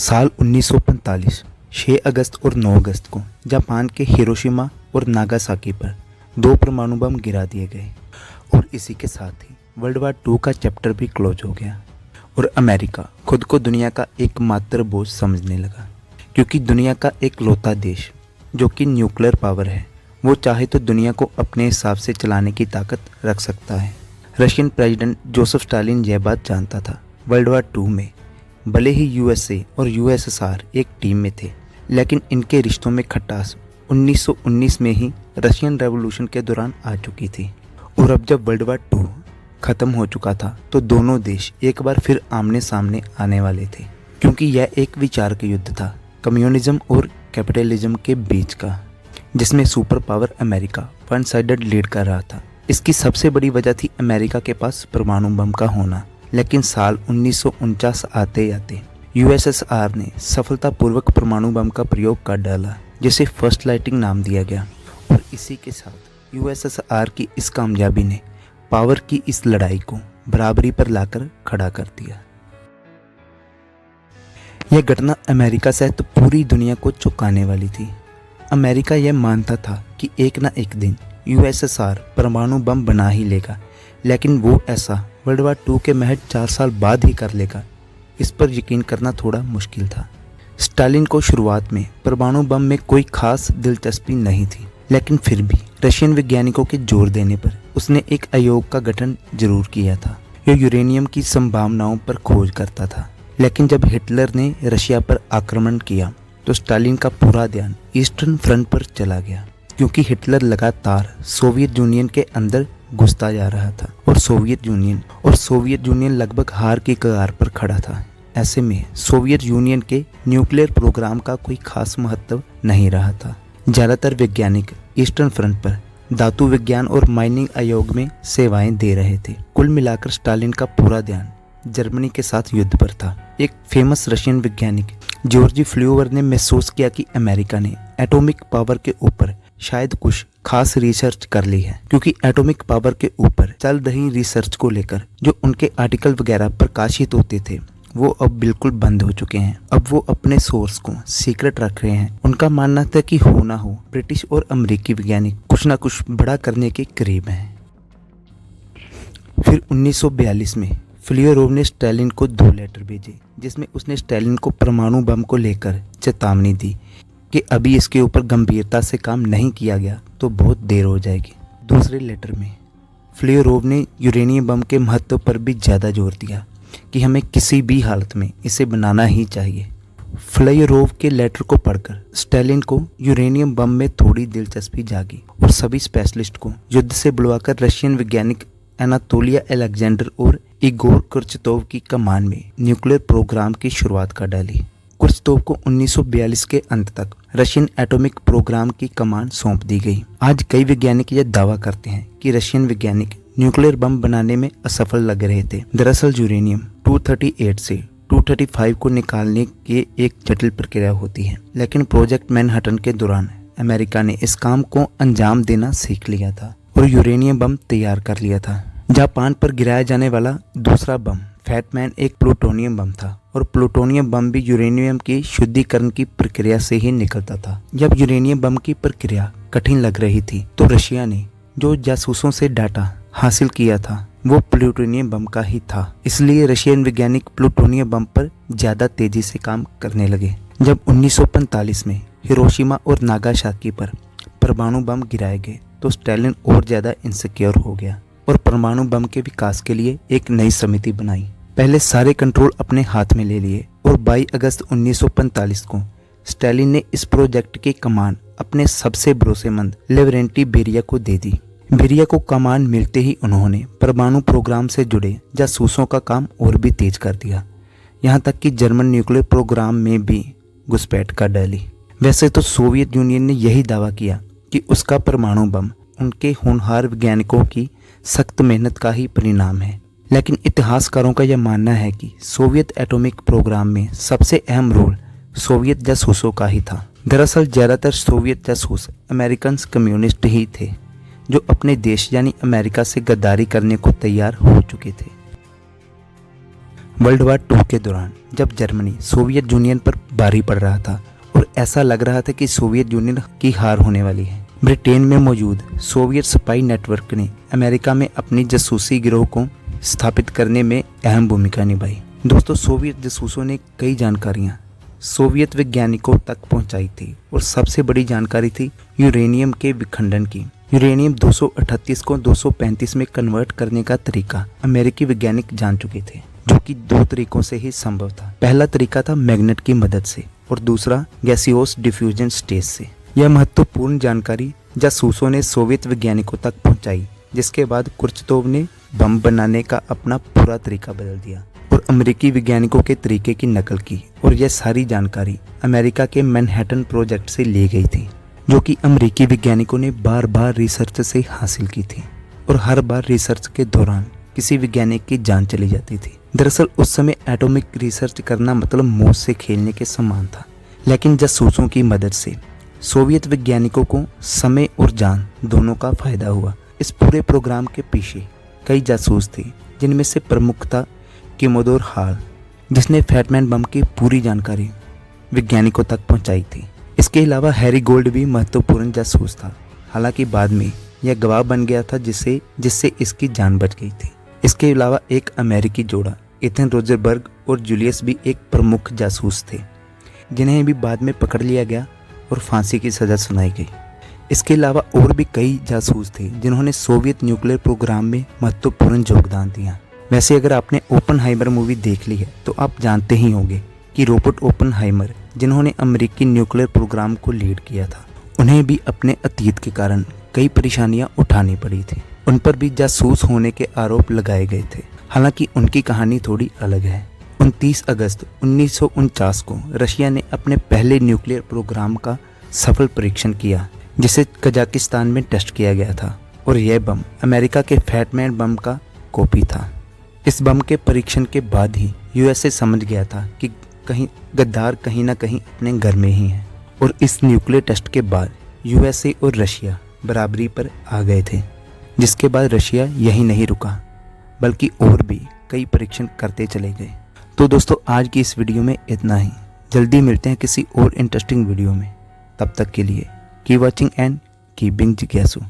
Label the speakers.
Speaker 1: साल 1945 6 अगस्त और 9 अगस्त को जापान के हिरोशिमा और नागासाकी पर 2 परमाणु बम गिरा दिए गए और इसी के साथ ही वर्ल्ड वार 2 का चैप्टर भी क्लोज हो गया और अमेरिका खुद को दुनिया का एकमात्र बोझ समझने लगा, क्योंकि दुनिया का एक लौता देश जो कि न्यूक्लियर पावर है, वो चाहे तो दुनिया को अपने हिसाब से चलाने की ताकत रख सकता है। रशियन प्रेसिडेंट जोसेफ स्टालिन यह बात जानता था। वर्ल्ड वार 2 में भले ही यूएसए और यूएसएसआर एक टीम में थे, लेकिन इनके रिश्तों में खटास 1919 में ही रशियन रेवोल्यूशन के दौरान आ चुकी थी। और अब जब वर्ल्ड वार 2 खत्म हो चुका था तो दोनों देश एक बार फिर आमने सामने आने वाले थे, क्योंकि यह एक विचार का युद्ध था, कम्युनिज्म और कैपिटलिज्म के बीच का, जिसमें super power America one sided lead कर रहा था। इसकी सबसे बड़ी वजह थी अमेरिका के पास परमाणु बम का होना। लेकिन साल 1949 आते आते यूएसएसआर ने सफलतापूर्वक परमाणु बम का प्रयोग कर डाला, जिसे फर्स्ट लाइटिंग नाम दिया गया। और इसी के साथ यूएसएसआर की इस कामयाबी ने पावर की इस लड़ाई को बराबरी पर लाकर खड़ा कर दिया। यह घटना अमेरिका सहित पूरी दुनिया को चौंकाने वाली थी। अमेरिका यह मानता था कि एक ना एक दिन यूएसएसआर परमाणु बम बना ही लेगा, लेकिन वो ऐसा वर्ल्ड वार 2 के महज 4 साल बाद ही कर लेगा, इस पर यकीन करना थोड़ा मुश्किल था। स्टालिन को शुरुआत में परमाणु बम में कोई खास दिलचस्पी नहीं थी, लेकिन फिर भी रशियन वैज्ञानिकों के जोर देने पर उसने एक आयोग का गठन जरूर किया था, जो यूरेनियम की संभावनाओं पर खोज करता था। लेकिन जब हिटलर ने रशिया पर आक्रमण किया तो स्टालिन का पूरा ध्यान ईस्टर्न फ्रंट पर चला गया, क्योंकि हिटलर लगातार सोवियत यूनियन के अंदर घुसता जा रहा था और सोवियत यूनियन लगभग हार की कगार पर खड़ा था। ऐसे में सोवियत यूनियन के न्यूक्लियर प्रोग्राम का कोई खास महत्व नहीं रहा था। ज़्यादातर वैज्ञानिक ईस्टर्न फ्रंट पर धातु विज्ञान और माइनिंग आयोग में सेवाएं दे रहे थे। कुल मिलाकर स्टालिन का पूरा ध्यान जर्मनी के साथ युद्ध पर था। एक फेमस रशियन वैज्ञानिक जॉर्जी फ्ल्यूवर ने महसूस किया कि अमेरिका ने एटॉमिक पावर के ऊपर शायद कुछ खास रिसर्च कर ली है, क्योंकि एटॉमिक पावर के ऊपर चल रही रिसर्च को लेकर जो उनके आर्टिकल वगैरह प्रकाशित होते थे वो अब बिल्कुल बंद हो चुके हैं। अब वो अपने सोर्स को सीक्रेट रख रहे हैं। उनका मानना था कि हो ना हो ब्रिटिश और अमेरिकी वैज्ञानिक कुछ ना कुछ बड़ा करने के करीब हैं। फिर 1942 में फ्लियोरोव ने स्टालिन को 2 लेटर भेजे, जिसमें उसने स्टालिन को परमाणु बम को लेकर चेतावनी दी कि अभी इसके ऊपर गंभीरता से काम नहीं किया गया तो बहुत देर हो जाएगी। दूसरे लेटर में फ्लियोरोव ने यूरेनियम बम के महत्व पर भी ज़्यादा जोर दिया कि हमें किसी भी हालत में इसे बनाना ही चाहिए। फ्लियोरोव के लेटर को पढ़कर स्टालिन को यूरेनियम बम में थोड़ी दिलचस्पी जागी और सभी स्पेशलिस्ट को युद्ध से बुलवाकर रशियन वैज्ञानिक एनातोलिया अलेक्जेंडर और इगोर कुर्चतोव की कमान में न्यूक्लियर प्रोग्राम की शुरुआत कर डाली। कुर्चतोव को 1942 के अंत तक रशियन एटॉमिक प्रोग्राम की कमान सौंप दी गई। आज कई वैज्ञानिक यह दावा करते हैं कि रशियन वैज्ञानिक न्यूक्लियर बम बनाने में असफल लग रहे थे। दरअसल यूरेनियम 238 से 235 को निकालने की एक जटिल प्रक्रिया होती है, लेकिन प्रोजेक्ट मैनहट्टन के दौरान अमेरिका ने इस काम को अंजाम देना सीख लिया था और यूरेनियम बम तैयार कर लिया था। जापान पर गिराया जाने वाला दूसरा बम फैटमैन एक प्लूटोनियम बम था और प्लूटोनियम बम भी यूरेनियम की शुद्धिकरण की प्रक्रिया से ही निकलता था। जब यूरेनियम बम की प्रक्रिया कठिन लग रही थी तो रशिया ने जो जासूसों से डाटा हासिल किया था वो प्लूटोनियम बम का ही था। इसलिए रशियन वैज्ञानिक प्लूटोनियम बम पर ज्यादा तेजी से काम करने लगे। जब 1945 में हिरोशिमा और नागासाकी पर परमाणु बम गिराए गए तो स्टालिन और ज्यादा इनसिक्योर हो गया और परमाणु बम के विकास के लिए एक नई समिति बनाई। पहले सारे कंट्रोल अपने हाथ में ले लिए और 22 अगस्त 1945 को स्टालिन ने इस प्रोजेक्ट की कमान अपने सबसे भरोसेमंद लेवरेंटी बेरिया को दे दी। बेरिया को कमान मिलते ही उन्होंने परमाणु प्रोग्राम से जुड़े जासूसों का काम और भी तेज कर दिया, यहाँ तक कि जर्मन न्यूक्लियर प्रोग्राम में भी घुसपैठ कर डाली। वैसे तो सोवियत यूनियन ने यही दावा किया कि उसका परमाणु बम उनके होनहार वैज्ञानिकों की सख्त मेहनत का ही परिणाम है, लेकिन इतिहासकारों का यह मानना है कि सोवियत एटॉमिक प्रोग्राम में सबसे अहम रोल सोवियत जासूसों का ही था। दरअसल ज़्यादातर सोवियत जासूस अमेरिकन कम्युनिस्ट ही थे, जो अपने देश यानी अमेरिका से गद्दारी करने को तैयार हो चुके थे। वर्ल्ड वार 2 के दौरान जब जर्मनी सोवियत यूनियन पर भारी पड़ रहा था और ऐसा लग रहा था कि सोवियत यूनियन की हार होने वाली है, ब्रिटेन में मौजूद सोवियत स्पाई नेटवर्क ने अमेरिका में अपनी जासूसी गिरोह को स्थापित करने में अहम भूमिका निभाई। दोस्तों, सोवियत जासूसों ने कई जानकारियां सोवियत वैज्ञानिकों तक पहुंचाई थी और सबसे बड़ी जानकारी थी यूरेनियम के विखंडन की। यूरेनियम 238 को 235 में कन्वर्ट करने का तरीका अमेरिकी वैज्ञानिक जान चुके थे, जो कि 2 तरीकों से ही संभव था। पहला तरीका था मैग्नेट की मदद से और दूसरा गैसियोस डिफ्यूजन स्टेज से। यह महत्वपूर्ण जानकारी जासूसों ने सोवियत वैज्ञानिकों तक पहुंचाई, जिसके बाद कुर्चतोव ने बम बनाने का अपना पूरा तरीका बदल दिया और अमेरिकी वैज्ञानिकों के तरीके की नकल की। और यह सारी जानकारी अमेरिका के मैनहट्टन प्रोजेक्ट से ली गई थी, जो कि अमेरिकी वैज्ञानिकों ने बार बार रिसर्च से हासिल की थी और हर बार रिसर्च के दौरान किसी वैज्ञानिक की जान चली जाती थी। दरअसल उस समय एटॉमिक रिसर्च करना मतलब मौत से खेलने के समान था, लेकिन जासूसों की मदद से सोवियत वैज्ञानिकों को समय और जान दोनों का फायदा हुआ। इस पूरे प्रोग्राम के पीछे कई जासूस थे, जिनमें से प्रमुख था कोमोडोर हॉल, जिसने फैटमैन बम की पूरी जानकारी वैज्ञानिकों तक पहुंचाई थी। इसके अलावा हैरी गोल्ड भी महत्वपूर्ण जासूस था, हालांकि बाद में यह गवाह बन गया था जिससे इसकी जान बच गई थी। इसके अलावा एक अमेरिकी जोड़ा एथन रोजरबर्ग और जूलियस भी एक प्रमुख जासूस थे, जिन्हें भी बाद में पकड़ लिया गया और फांसी की सज़ा सुनाई गई। इसके अलावा और भी कई जासूस थे जिन्होंने सोवियत न्यूक्लियर प्रोग्राम में महत्वपूर्ण योगदान दिया। वैसे अगर आपने ओपनहाइमर मूवी देख ली है तो आप जानते ही होंगे कि रॉबर्ट ओपनहाइमर, जिन्होंने अमेरिकी न्यूक्लियर प्रोग्राम को लीड किया था, उन्हें भी अपने अतीत के कारण कई परेशानियां उठानी पड़ी थी। उन पर भी जासूस होने के आरोप लगाए गए थे, हालांकि उनकी कहानी थोड़ी अलग है। 29 अगस्त 1949 को रशिया ने अपने पहले न्यूक्लियर प्रोग्राम का सफल परीक्षण किया, जिसे कजाकिस्तान में टेस्ट किया गया था, और यह बम अमेरिका के फैटमैन बम का कॉपी था। इस बम के परीक्षण के बाद ही यूएसए समझ गया था कि कहीं गद्दार कहीं ना कहीं अपने घर में ही है, और इस न्यूक्लियर टेस्ट के बाद यूएसए और रशिया बराबरी पर आ गए थे, जिसके बाद रशिया यही नहीं रुका बल्कि और भी कई परीक्षण करते चले गए। तो दोस्तों, आज की इस वीडियो में इतना ही। जल्दी मिलते हैं किसी और इंटरेस्टिंग वीडियो में। तब तक के लिए keep watching and keep being जिज्ञासु।